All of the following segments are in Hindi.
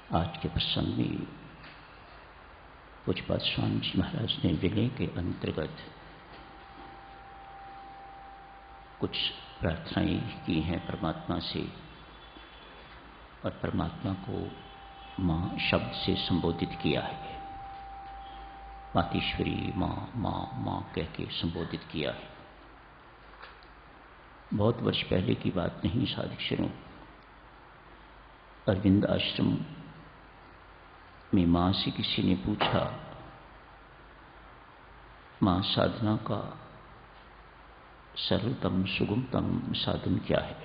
आज के प्रसंग में पूज्यपाद स्वामी जी महाराज ने विनय के अंतर्गत कुछ प्रार्थनाएं की हैं परमात्मा से, और परमात्मा को माँ शब्द से संबोधित किया है। मातेश्वरी माँ माँ माँ कह के संबोधित किया है। बहुत वर्ष पहले की बात नहीं साधक, अरविंद आश्रम में माँ से किसी ने पूछा, माँ साधना का सरलतम सुगमतम साधन क्या है?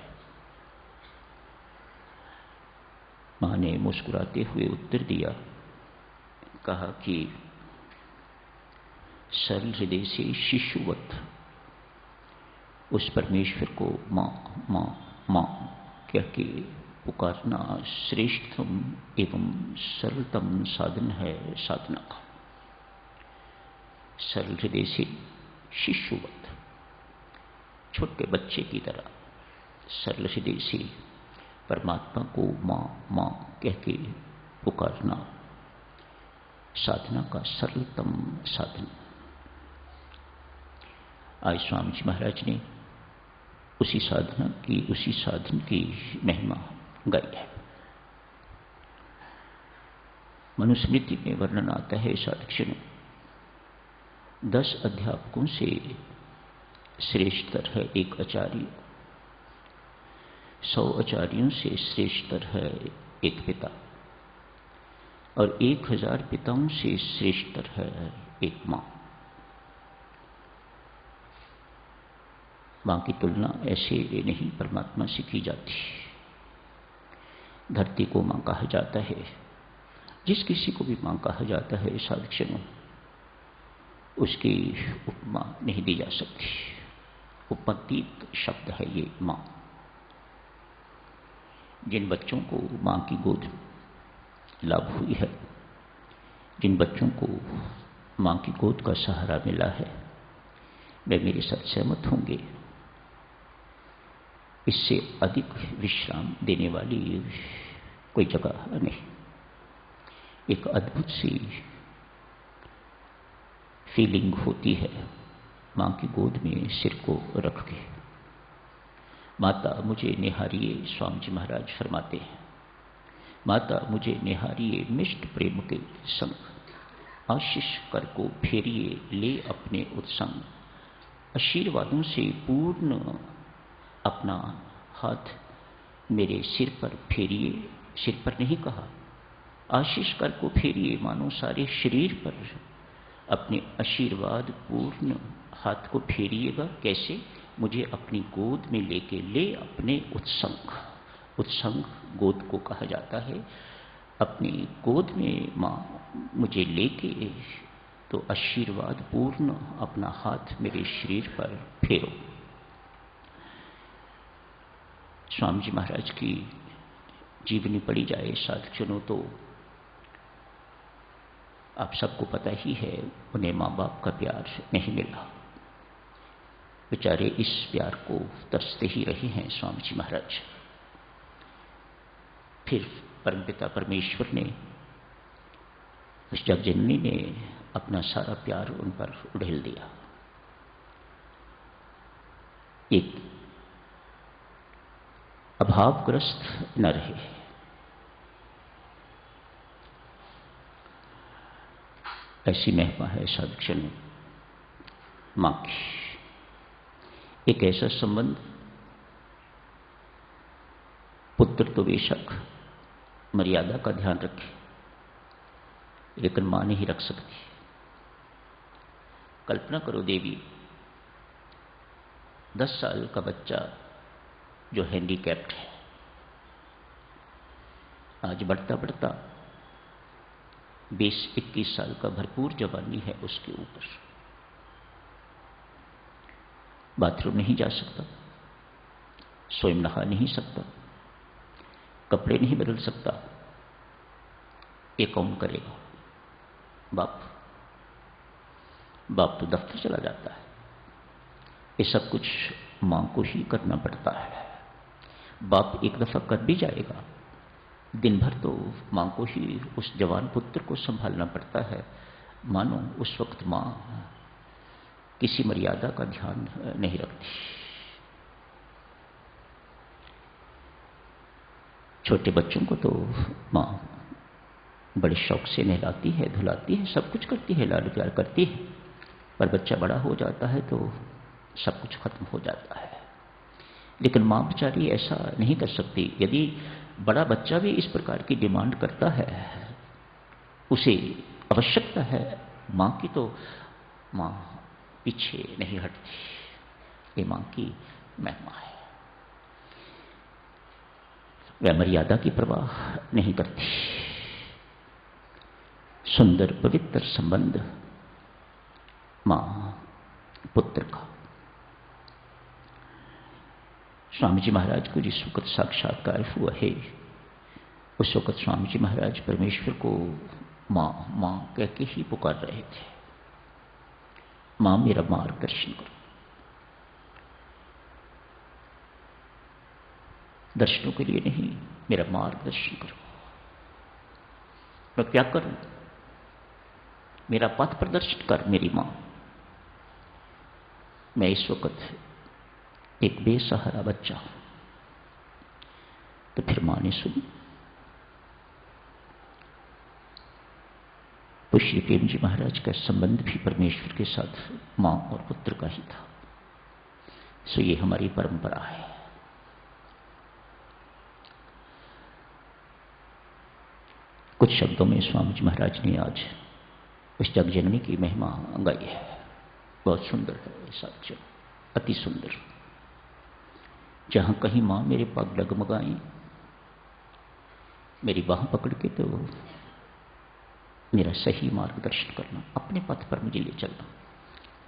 माँ ने मुस्कुराते हुए उत्तर दिया, कहा कि सरल हृदय से शिशुवत उस परमेश्वर को माँ माँ माँ कह के पुकारना श्रेष्ठतम एवं सरलतम साधन है साधना का। सरल हृदय से शिशुवत, छोटे बच्चे की तरह सरल हृदय से परमात्मा को माँ माँ कह के पुकारना साधना का सरलतम साधन। आज स्वामी जी महाराज ने उसी साधन की महिमा गाई है। मनुस्मृति में वर्णन आता है साधक, 10 अध्यापकों से श्रेष्ठतर है एक आचार्य, 100 आचार्यों से श्रेष्ठतर है एक पिता, और 1000 पिताओं से श्रेष्ठतर है एक माँ। माँ की तुलना ऐसे नहीं परमात्मा से की जाती। धरती को माँ कहा जाता है, जिस किसी को भी माँ कहा जाता है साधक, उसकी उपमा नहीं दी जा सकती। उपमातीत शब्द है ये माँ। जिन बच्चों को माँ की गोद लाभ हुई है, जिन बच्चों को माँ की गोद का सहारा मिला है, वे मेरे साथ सहमत होंगे। इससे अधिक विश्राम देने वाली कोई जगह नहीं। एक अद्भुत सी फीलिंग होती है माँ की गोद में सिर को रख के। माता मुझे निहारिए, स्वामी जी महाराज फरमाते हैं, माता मुझे निहारिए मिष्ट प्रेम के संग, आशीष कर को फेरिए ले अपने उत्संग। आशीर्वादों से पूर्ण अपना हाथ मेरे सिर पर फेरिए। सिर पर नहीं कहा, आशीष कर को फेरिए, मानो सारे शरीर पर अपने आशीर्वाद पूर्ण हाथ को फेरिएगा। कैसे? मुझे अपनी गोद में लेके ले अपने उत्संग। उत्संग गोद को कहा जाता है। अपनी गोद में माँ मुझे लेके तो आशीर्वाद पूर्ण अपना हाथ मेरे शरीर पर फेरो। स्वामी जी महाराज की जीवनी पढ़ी जाए साधक, तो आप सबको पता ही है, उन्हें माँ बाप का प्यार नहीं मिला। बेचारे इस प्यार को तरसते ही रहे हैं स्वामी जी महाराज। फिर परमपिता परमेश्वर ने, उस जगजननी ने अपना सारा प्यार उन पर उड़ेल दिया। एक अभावग्रस्त न रहे। ऐसी महिमा है साधक माँ की। एक ऐसा संबंध, पुत्र तो बेशक मर्यादा का ध्यान रखे, लेकिन माँ नहीं रख सकती। कल्पना करो देवी, 10 साल का बच्चा जो हैंडीकैप्ड है, आज बढ़ता बढ़ता 20-21 साल का भरपूर जवानी है उसके ऊपर, बाथरूम नहीं जा सकता, स्वयं नहा नहीं सकता, कपड़े नहीं बदल सकता। ये कौन करेगा? बाप तो दफ्तर चला जाता है। ये सब कुछ मां को ही करना पड़ता है। बाप एक दफा कर भी जाएगा, दिन भर तो मां को ही, उस जवान पुत्र को संभालना पड़ता है। मानो उस वक्त मां किसी मर्यादा का ध्यान नहीं रखती। छोटे बच्चों को तो मां बड़े शौक से नहलाती है, धुलाती है, सब कुछ करती है, लाड प्यार करती है। पर बच्चा बड़ा हो जाता है तो सब कुछ खत्म हो जाता है। लेकिन मां बेचारी ऐसा नहीं कर सकती। यदि बड़ा बच्चा भी इस प्रकार की डिमांड करता है, उसे आवश्यकता है मां की, तो मां पीछे नहीं हटती। ये मां की महिमा है। वह मर्यादा की परवाह नहीं करती। सुंदर पवित्र संबंध मां पुत्र का। स्वामी जी महाराज को जिस वक्त साक्षात्कार हुआ है, उस वक्त स्वामी जी महाराज परमेश्वर को मां मां कह के ही पुकार रहे थे। मां मेरा मार्गदर्शन करो। दर्शनों के लिए नहीं, मेरा मार्गदर्शन करो। मैं क्या करूं? मेरा पथ प्रदर्शन कर मेरी मां। मैं इस वक्त एक बेसहारा बच्चा हूं। तो फिर मां ने सुनी। तो श्री प्रेम जी महाराज का संबंध भी परमेश्वर के साथ मां और पुत्र का ही था। सो ये हमारी परंपरा है। कुछ शब्दों में स्वामी जी महाराज ने आज उस जगजननी की महिमा गाई है। बहुत सुंदर है साक्ष्य, अति सुंदर। जहां कहीं मां मेरे पग डगमगाएं, मेरी बाह पकड़ के तो मेरा सही मार्गदर्शन करना, अपने पथ पर मुझे ले चलना।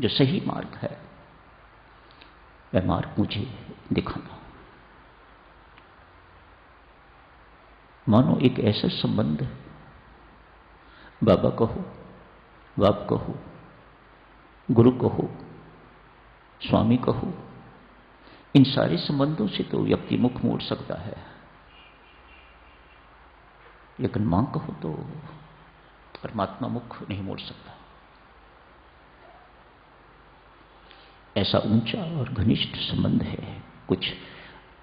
जो सही मार्ग है वह मार्ग मुझे दिखाना। मानो एक ऐसा संबंध, बाबा कहो, बाप कहो, गुरु कहो, स्वामी कहो, इन सारे संबंधों से तो व्यक्ति मुख मोड़ सकता है। लेकिन मां कहो तो परमात्मा मुख नहीं मोड़ सकता। ऐसा ऊंचा और घनिष्ठ संबंध है। कुछ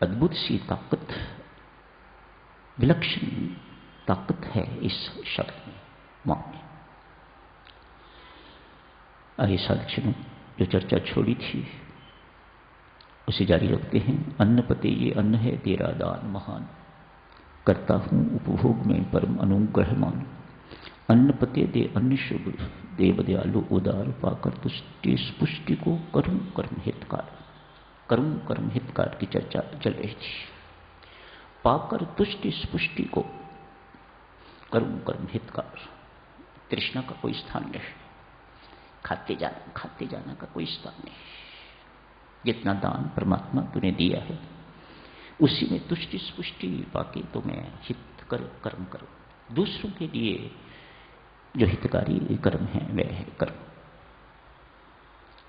अद्भुत सी ताकत, विलक्षण ताकत है इस शब्द में, मां में। आइए साधक, जो चर्चा छोड़ी थी उसे जारी रखते हैं। अन्न पते ये अन्न है तेरा दान महान, करता हूं उपभोग में परम अनुग्रहमान। अन्न पते दे अन्न शुभ, देव दयालु उदार, पाकर तुष्टि पुष्टि को करूं कर्म हितकार। करूं कर्म हितकार की चर्चा चल रही थी। पाकर तुष्टि पुष्टि को करूं कर्म हितकार। तृष्णा का कोई स्थान नहीं, खाते जाना का कोई स्थान नहीं। जितना दान परमात्मा तूने दिया है उसी में तुष्टि पुष्टि पाके तो मैं हित कर कर्म करूं। दूसरों के लिए जो हितकारी कर्म है वह है कर्म।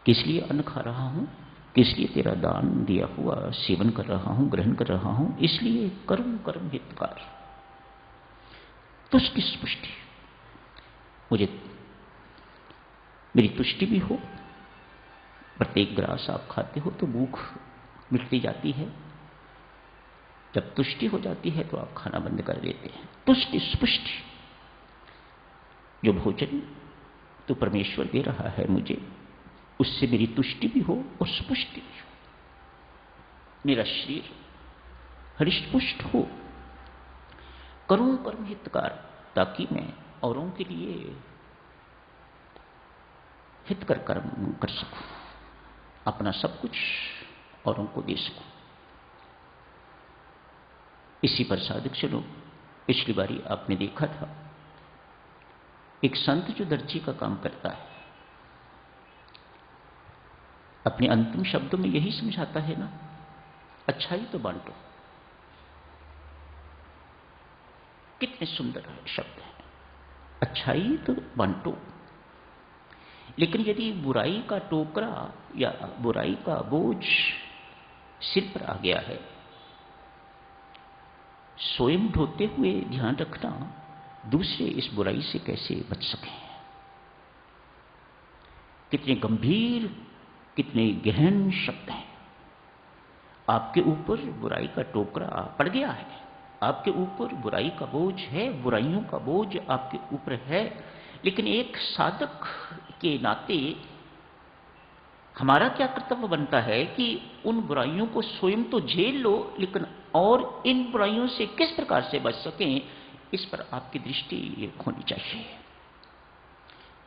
किस लिए अन्न खा रहा हूं, किस लिए तेरा दान दिया हुआ सेवन कर रहा हूं, ग्रहण कर रहा हूं, इसलिए कर्म कर्म हितकार। तुष्टि पुष्टि, मुझे मेरी तुष्टि भी हो। प्रत्येक ग्रास आप खाते हो तो भूख मिटती जाती है। जब तुष्टि हो जाती है तो आप खाना बंद कर देते हैं। तुष्टि पुष्टि, जो भोजन तो परमेश्वर दे रहा है मुझे, उससे मेरी तुष्टि भी हो और स्पुष्टि भी हो। मेरा शरीर हृष्टपुष्ट हो। करूं कर्म हितकार, ताकि मैं औरों के लिए हितकर कर्म कर सकूं, अपना सब कुछ औरों को दे सकूं। इसी पर साधक चलो, पिछली बारी आपने देखा था एक संत जो दर्जी का काम करता है, अपने अंतिम शब्दों में यही समझाता है ना, अच्छाई तो बांटो। कितने सुंदर शब्द हैं, अच्छाई तो बांटो। लेकिन यदि बुराई का टोकरा या बुराई का बोझ सिर पर आ गया है, स्वयं ढोते हुए ध्यान रखना दूसरे इस बुराई से कैसे बच सकें। कितने गंभीर, कितने गहन शब्द हैं। आपके ऊपर बुराई का टोकरा पड़ गया है, आपके ऊपर बुराई का बोझ है, बुराइयों का बोझ आपके ऊपर है। लेकिन एक साधक के नाते हमारा क्या कर्तव्य बनता है कि उन बुराइयों को स्वयं तो झेल लो, लेकिन और इन बुराइयों से किस प्रकार से बच सकें, इस पर आपकी दृष्टि होनी चाहिए।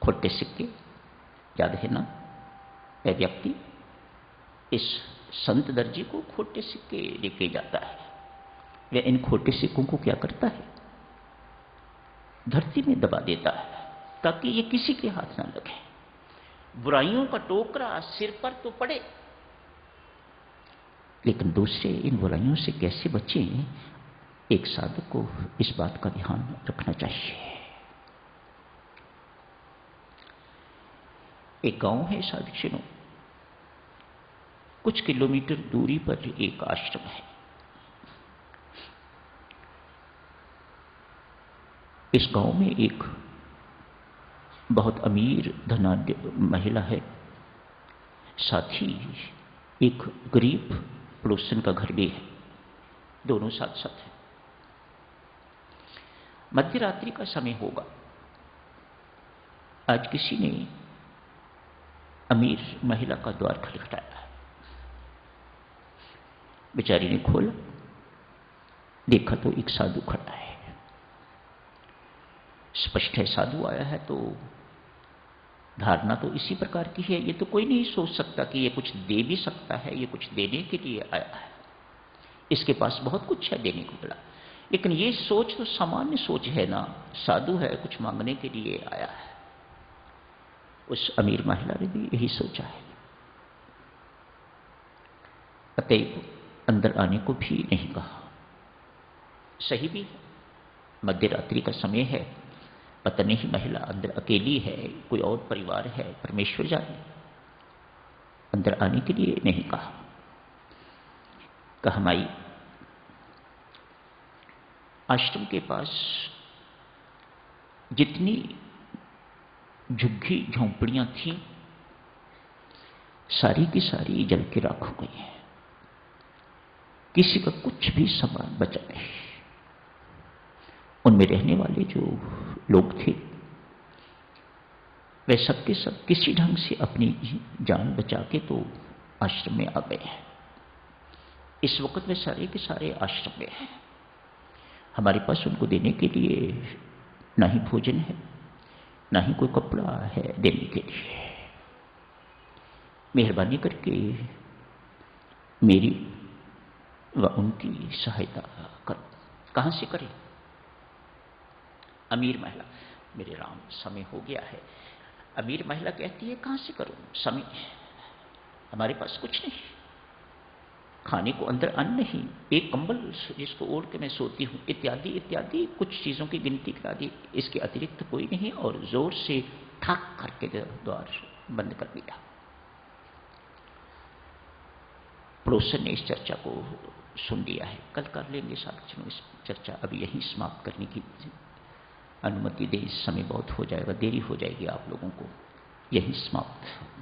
खोटे सिक्के, याद है ना, वह व्यक्ति इस संत दर्जी को खोटे सिक्के लेके जाता है। वह इन खोटे सिक्कों को क्या करता है, धरती में दबा देता है ताकि ये किसी के हाथ ना लगे। बुराइयों का टोकरा सिर पर तो पड़े, लेकिन दूसरे इन बुराइयों से कैसे बचें, एक साधक को इस बात का ध्यान रखना चाहिए। एक गांव है साधुजनों, कुछ किलोमीटर दूरी पर एक आश्रम है। इस गांव में एक बहुत अमीर धनाढ्य महिला है, साथ ही एक गरीब पड़ोसन का घर भी है, दोनों साथ साथ है। मध्य रात्रि का समय होगा। आज किसी ने अमीर महिला का द्वार खटखटाया। बेचारी ने खोला, देखा तो एक साधु खड़ा है। स्पष्ट है साधु आया है, तो धारणा तो इसी प्रकार की है। ये तो कोई नहीं सोच सकता कि ये कुछ दे भी सकता है, ये कुछ देने के लिए आया है, इसके पास बहुत कुछ है देने को मिला। लेकिन ये सोच तो सामान्य सोच है ना, साधु है, कुछ मांगने के लिए आया है। उस अमीर महिला ने भी यही सोचा है, अतएव अंदर आने को भी नहीं कहा। सही भी है, मध्य रात्रि का समय है, पता नहीं महिला अंदर अकेली है, कोई और परिवार है, परमेश्वर जाने। अंदर आने के लिए नहीं कहा। कहा माई, आश्रम के पास जितनी झुग्गी झोंपड़ियां थीं, सारी की सारी जल के राख हो गई हैं। किसी का कुछ भी सामान बचा नहीं। उनमें रहने वाले जो लोग थे, वे सबके सब किसी ढंग से अपनी जान बचा के तो आश्रम में आ गए हैं। इस वक्त वे सारे के सारे आश्रम में हैं। हमारे पास उनको देने के लिए ना ही भोजन है, ना ही कोई कपड़ा है देने के लिए। मेहरबानी करके मेरी व उनकी सहायता करो। कहां से करें? अमीर महिला, मेरे राम समय हो गया है। अमीर महिला कहती है, कहां से करूं, समय हमारे पास कुछ नहीं, खाने को अंदर अन्न नहीं, एक कंबल जिसको ओढ़ के मैं सोती हूं, इत्यादि इत्यादि कुछ चीजों की गिनती करा दी। इसके अतिरिक्त कोई नहीं। और जोर से ठाक करके द्वार बंद कर दिया। पड़ोसन ने इस चर्चा को सुन लिया है। कल कर लेंगे साथियों इस चर्चा, अभी यहीं समाप्त करने की अनुमति दे। इस समय बहुत हो जाएगा, देरी हो जाएगी आप लोगों को। यहीं समाप्त।